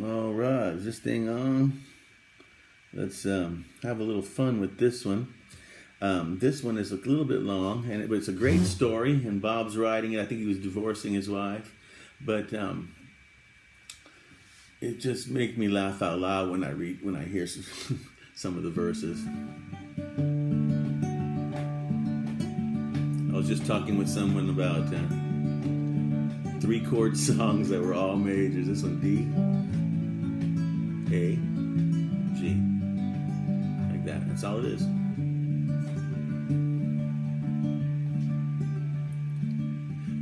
All right, is this thing on? Let's have a little fun with this one. This one is a little bit long, but it's a great story. And Bob's writing it. I think he was divorcing his wife, but it just makes me laugh out loud when I hear some of the verses. I was just talking with someone about 3-chord songs that were all majors. This one, D, A, G, like that. That's all it is.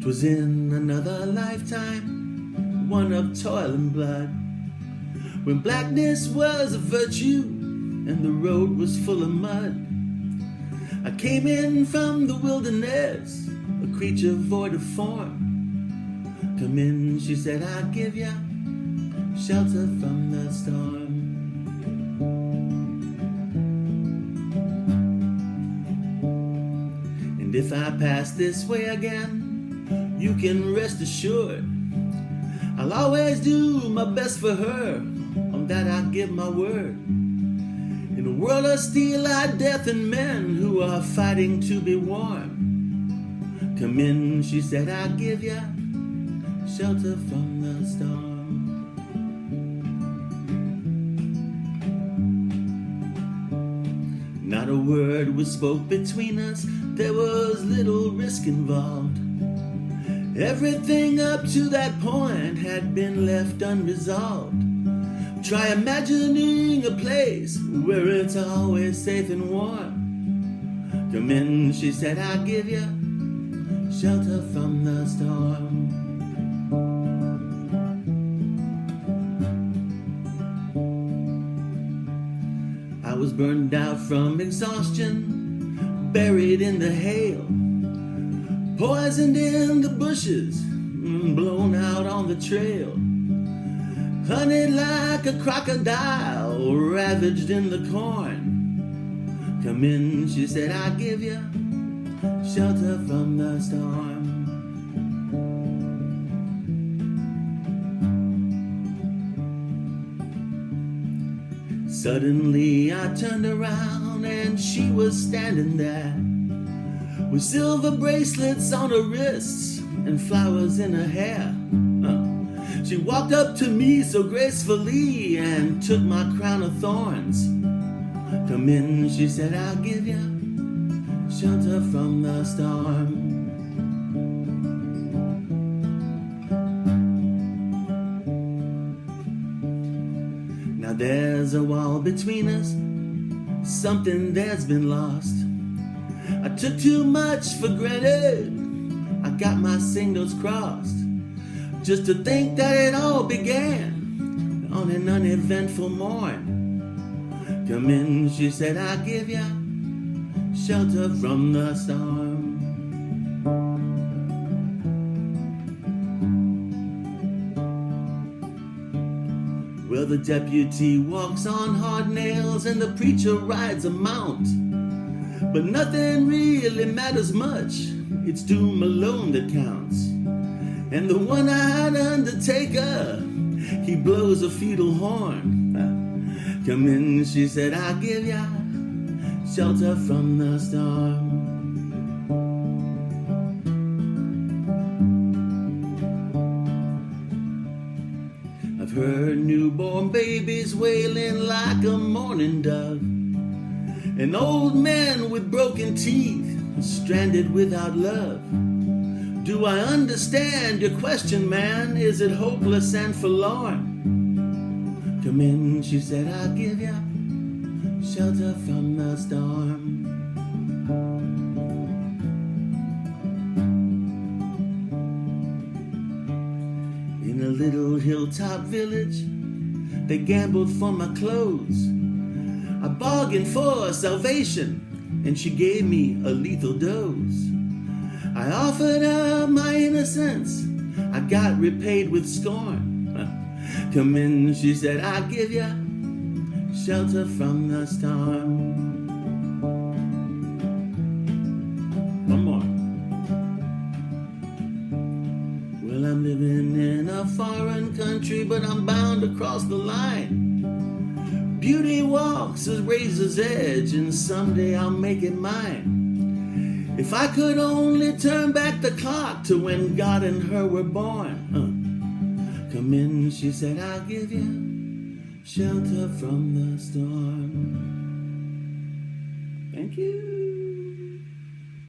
'Twas in another lifetime, one of toil and blood, when blackness was a virtue and the road was full of mud. I came in from the wilderness, a creature void of form. Come in, she said, I'll give ya shelter from the storm. And if I pass this way again, you can rest assured I'll always do my best for her, on that I give my word. In a world of steel-eyed death and men who are fighting to be warm, come in, she said, I'll give ya shelter from the storm. Not a word was spoke between us, there was little risk involved. Everything up to that point had been left unresolved. Try imagining a place where it's always safe and warm. Come in, she said, I'll give you shelter from the storm. I was burned out from exhaustion, buried in the hail, poisoned in the bushes, blown out on the trail. Hunted like a crocodile, ravaged in the corn. Come in, she said, I'll give you shelter from the storm. Suddenly I turned around and she was standing there, with silver bracelets on her wrists and flowers in her hair. She walked up to me so gracefully and took my crown of thorns. Come in, she said, I'll give you shelter from the storm. Now there's a wall between us, something that's been lost. I took too much for granted, I got my signals crossed. Just to think that it all began on an uneventful morn. Come in, she said, I'll give you shelter from the storm. Well, the deputy walks on hard nails and the preacher rides a mount. But nothing really matters much, it's doom alone that counts. And the one-eyed undertaker, he blows a feudal horn. Come in, she said, I'll give ya shelter from the storm. I've heard newborn babies wailing like a mourning dove, an old man with broken teeth, stranded without love. Do I understand your question, man? Is it hopeless and forlorn? Come in, she said, I'll give you shelter from the storm. In a little hilltop village, they gambled for my clothes. I bargained for salvation, and she gave me a lethal dose. I offered her my innocence, I got repaid with scorn. Come in, she said, I'll give you shelter from the storm. One more. Well, I'm living in a foreign country, but I'm bound to cross the line. Beauty walks a razor's edge, and someday I'll make it mine. If I could only turn back the clock to when God and her were born. Come in, she said, I'll give you shelter from the storm. Thank you.